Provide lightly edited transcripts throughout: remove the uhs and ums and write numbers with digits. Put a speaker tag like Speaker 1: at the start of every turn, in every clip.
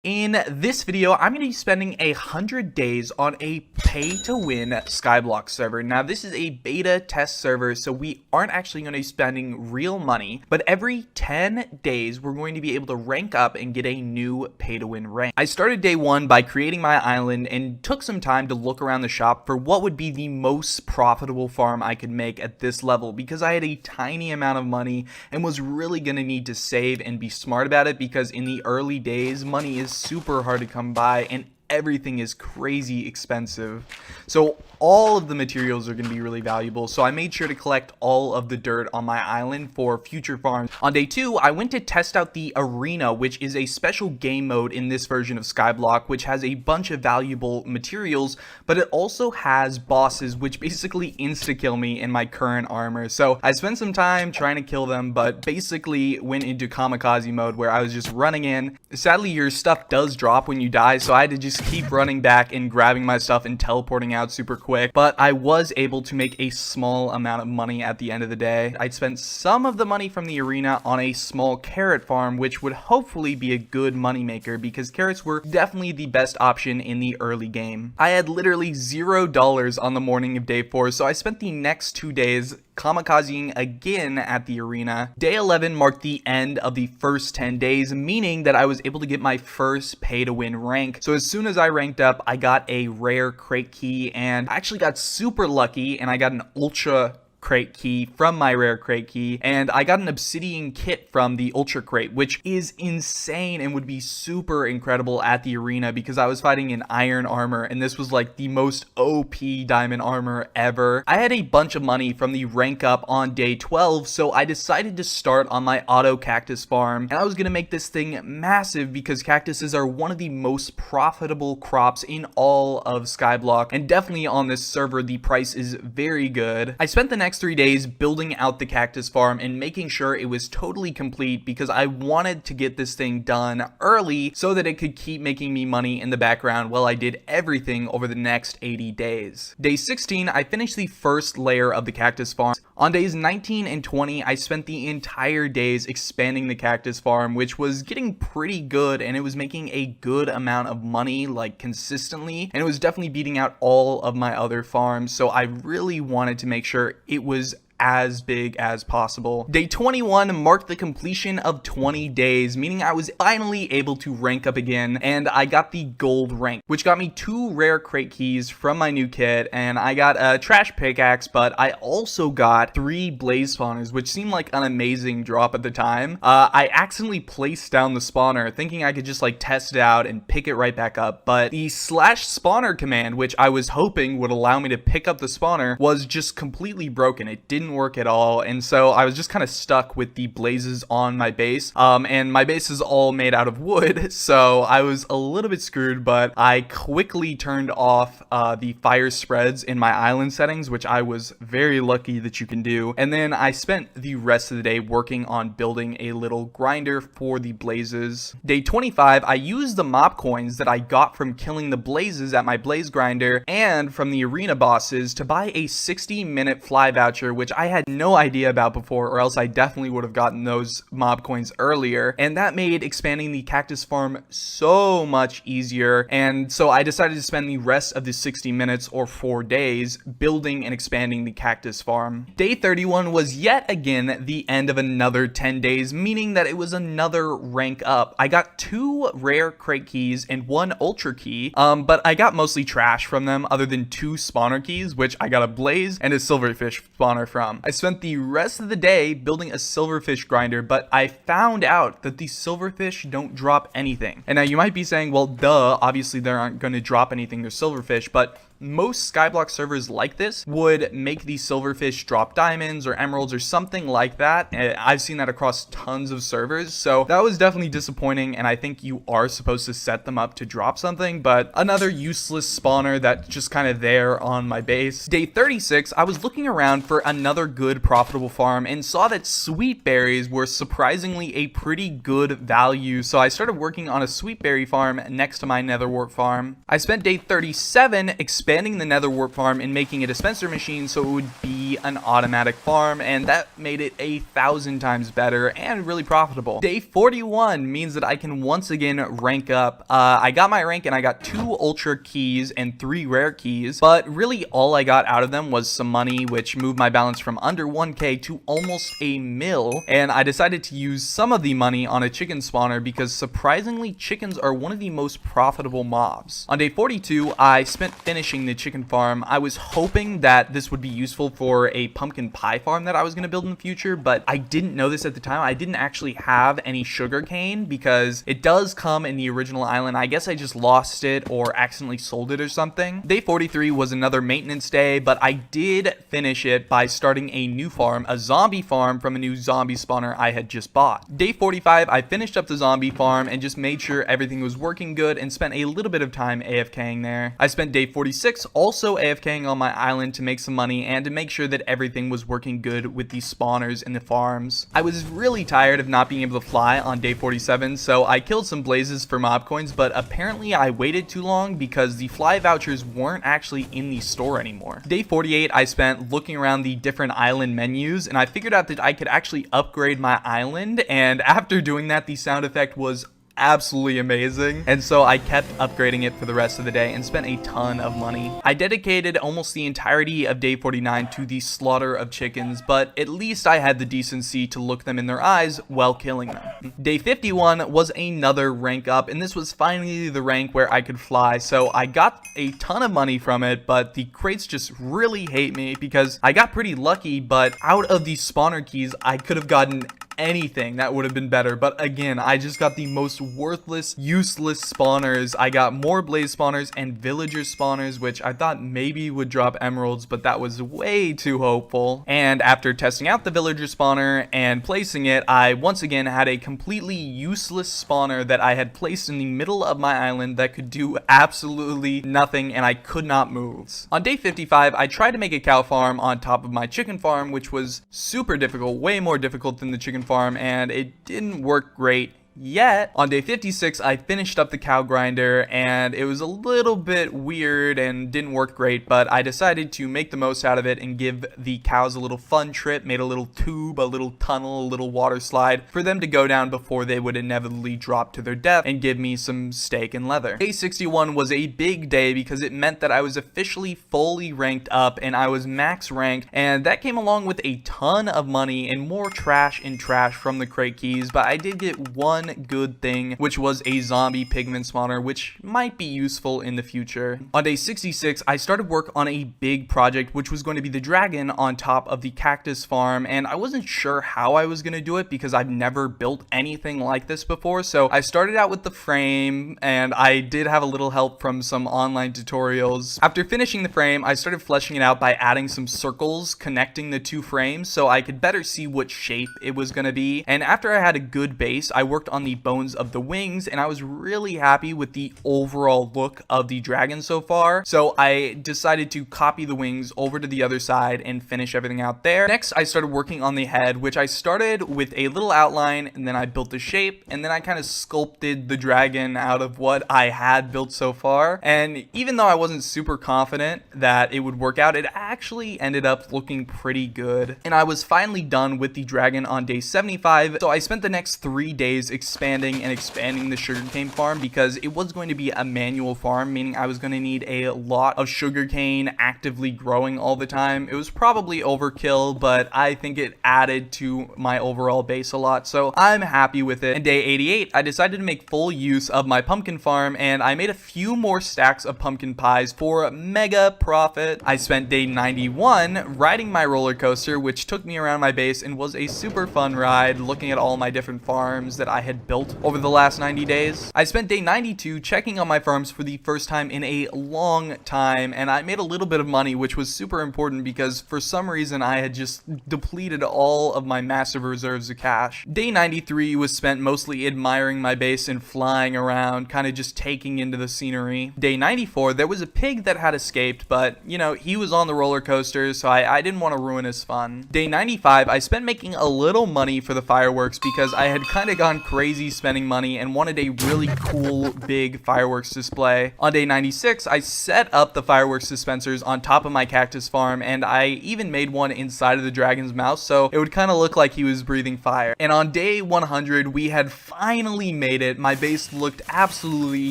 Speaker 1: In this video, I'm going to be spending 100 days on a pay-to-win Skyblock server. Now, this is a beta test server, so we aren't actually going to be spending real money, but every 10 days, we're going to be able to rank up and get a new pay-to-win rank. I started day one by creating my island and took some time to look around the shop for what would be the most profitable farm I could make at this level, because I had a tiny amount of money and was really going to need to save and be smart about it, because in the early days, money is super hard to come by and everything is crazy expensive. So all of the materials are going to be really valuable. So I made sure to collect all of the dirt on my island for future farms. On day two, I went to test out the arena, which is a special game mode in this version of Skyblock, which has a bunch of valuable materials, but it also has bosses which basically insta-kill me in my current armor. So I spent some time trying to kill them, but basically went into kamikaze mode where I was just running in. Sadly, your stuff does drop when you die, so I had to just keep running back and grabbing my stuff and teleporting out super quick, but I was able to make a small amount of money at the end of the day. I'd spent some of the money from the arena on a small carrot farm, which would hopefully be a good money maker because carrots were definitely the best option in the early game. I had literally $0 on the morning of day 4, so I spent the next 2 days kamikazing again at the arena. Day 11 marked the end of the first 10 days, meaning that I was able to get my first pay to win rank. So as soon as I ranked up, I got a rare crate key, and I actually got super lucky and I got an ultra crate key from my rare crate key, and I got an obsidian kit from the ultra crate, which is insane and would be super incredible at the arena because I was fighting in iron armor and this was like the most OP diamond armor ever. I had a bunch of money from the rank up on day 12, so I decided to start on my auto cactus farm, and I was gonna make this thing massive because cactuses are one of the most profitable crops in all of Skyblock, and definitely on this server the price is very good. I spent the next 3 days building out the cactus farm and making sure it was totally complete because I wanted to get this thing done early so that it could keep making me money in the background while I did everything over the next 80 days. Day 16, I finished the first layer of the cactus farm. On days 19 and 20, I spent the entire days expanding the cactus farm, which was getting pretty good and it was making a good amount of money, like consistently, and it was definitely beating out all of my other farms, so I really wanted to make sure it was as big as possible. Day 21 marked the completion of 20 days, meaning I was finally able to rank up again, and I got the gold rank, which got me 2 rare crate keys from my new kit, and I got a trash pickaxe, but I also got 3 blaze spawners, which seemed like an amazing drop at the time. I accidentally placed down the spawner thinking I could just like test it out and pick it right back up, but the /spawner command, which I was hoping would allow me to pick up the spawner, was just completely broken. It didn't work at all, and so I was just kind of stuck with the blazes on my base, and my base is all made out of wood, so I was a little bit screwed, but I quickly turned off the fire spreads in my island settings, which I was very lucky that you can do, and then I spent the rest of the day working on building a little grinder for the blazes. Day 25, I used the mob coins that I got from killing the blazes at my blaze grinder and from the arena bosses to buy a 60-minute fly voucher, which I had no idea about before, or else I definitely would have gotten those mob coins earlier, and that made expanding the cactus farm so much easier, and so I decided to spend the rest of the 60 minutes or 4 days building and expanding the cactus farm. Day 31 was yet again the end of another 10 days, meaning that it was another rank up. I got 2 rare crate keys and 1 ultra key, but I got mostly trash from them other than 2 spawner keys, which I got a blaze and a silverfish spawner from. I spent the rest of the day building a silverfish grinder, but I found out that the silverfish don't drop anything. And now you might be saying, well, duh, obviously they aren't going to drop anything, they're silverfish, but most Skyblock servers like this would make the silverfish drop diamonds or emeralds or something like that. I've seen that across tons of servers, so that was definitely disappointing, and I think you are supposed to set them up to drop something, but another useless spawner that's just kind of there on my base. Day 36, I was looking around for another good profitable farm and saw that sweet berries were surprisingly a pretty good value, so I started working on a sweet berry farm next to my nether wart farm. I spent day 37 expanding the nether wart farm and making a dispenser machine so it would be be an automatic farm, and that made it 1,000 times better and really profitable. Day 41 means that I can once again rank up. I got my rank and I got 2 ultra keys and 3 rare keys, but really all I got out of them was some money, which moved my balance from under 1k to almost a mil, and I decided to use some of the money on a chicken spawner because surprisingly chickens are one of the most profitable mobs. On day 42, I spent finishing the chicken farm. I was hoping that this would be useful for a pumpkin pie farm that I was going to build in the future, but I didn't know this at the time. I didn't actually have any sugar cane because it does come in the original island. I guess I just lost it or accidentally sold it or something. Day 43 was another maintenance day, but I did finish it by starting a new farm, a zombie farm from a new zombie spawner I had just bought. Day 45, I finished up the zombie farm and just made sure everything was working good and spent a little bit of time AFKing there. I spent day 46 also AFKing on my island to make some money and to make sure that everything was working good with the spawners and the farms. I was really tired of not being able to fly on day 47, so I killed some blazes for mob coins, but apparently I waited too long because the fly vouchers weren't actually in the store anymore. Day 48, I spent looking around the different island menus, and I figured out that I could actually upgrade my island, and after doing that, the sound effect was absolutely amazing, and so I kept upgrading it for the rest of the day and spent a ton of money. I dedicated almost the entirety of day 49 to the slaughter of chickens, but at least I had the decency to look them in their eyes while killing them. Day 51 was another rank up, and this was finally the rank where I could fly, so I got a ton of money from it, but the crates just really hate me because I got pretty lucky, but out of the spawner keys I could have gotten anything that would have been better, but again, I just got the most worthless, useless spawners. I got more blaze spawners and villager spawners, which I thought maybe would drop emeralds, but that was way too hopeful. And after testing out the villager spawner and placing it, I once again had a completely useless spawner that I had placed in the middle of my island that could do absolutely nothing, and I could not move. On day 55, I tried to make a cow farm on top of my chicken farm, which was super difficult, way more difficult than the chicken farm, and it didn't work great. Yet, on day 56, I finished up the cow grinder, and it was a little bit weird and didn't work great, but I decided to make the most out of it and give the cows a little fun trip, made a little tube, a little tunnel, a little water slide for them to go down before they would inevitably drop to their death and give me some steak and leather. Day 61 was a big day because it meant that I was officially fully ranked up and I was max ranked, and that came along with a ton of money and more trash and trash from the crate keys, but I did get one good thing, which was a zombie pigment spawner, which might be useful in the future. On day 66, I started work on a big project, which was going to be the dragon on top of the cactus farm, and I wasn't sure how I was going to do it because I've never built anything like this before. So I started out with the frame, and I did have a little help from some online tutorials. After finishing the frame, I started fleshing it out by adding some circles connecting the 2 frames so I could better see what shape it was going to be. And after I had a good base, I worked on the bones of the wings, and I was really happy with the overall look of the dragon so far, so I decided to copy the wings over to the other side and finish everything out there. Next, I started working on the head, which I started with a little outline, and then I built the shape, and then I kind of sculpted the dragon out of what I had built so far. And even though I wasn't super confident that it would work out, it actually ended up looking pretty good, and I was finally done with the dragon on day 75. So I spent the next 3 days expanding the sugarcane farm because it was going to be a manual farm, meaning I was going to need a lot of sugarcane actively growing all the time. It was probably overkill, but I think it added to my overall base a lot, so I'm happy with it. And day 88, I decided to make full use of my pumpkin farm, and I made a few more stacks of pumpkin pies for mega profit. I spent day 91 riding my roller coaster, which took me around my base and was a super fun ride, looking at all my different farms that I had built over the last 90 days. I spent day 92 checking on my farms for the first time in a long time, and I made a little bit of money, which was super important because for some reason I had just depleted all of my massive reserves of cash. Day 93 was spent mostly admiring my base and flying around, kind of just taking into the scenery. Day 94, there was a pig that had escaped, but you know, he was on the roller coaster, so I didn't want to ruin his fun. Day 95, I spent making a little money for the fireworks because I had kind of gone crazy crazy spending money and wanted a really cool big fireworks display. On day 96, I set up the fireworks dispensers on top of my cactus farm, and I even made one inside of the dragon's mouth so it would kind of look like he was breathing fire. And on day 100, we had finally made it. My base looked absolutely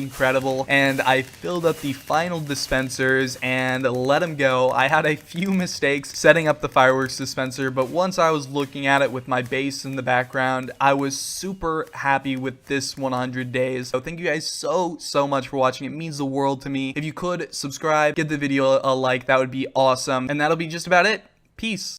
Speaker 1: incredible, and I filled up the final dispensers and let them go. I had a few mistakes setting up the fireworks dispenser, but once I was looking at it with my base in the background, I was super happy with this 100 days. So thank you guys so much for watching. It means the world to me. If you could subscribe, give the video a like, that would be awesome. And that'll be just about it. Peace.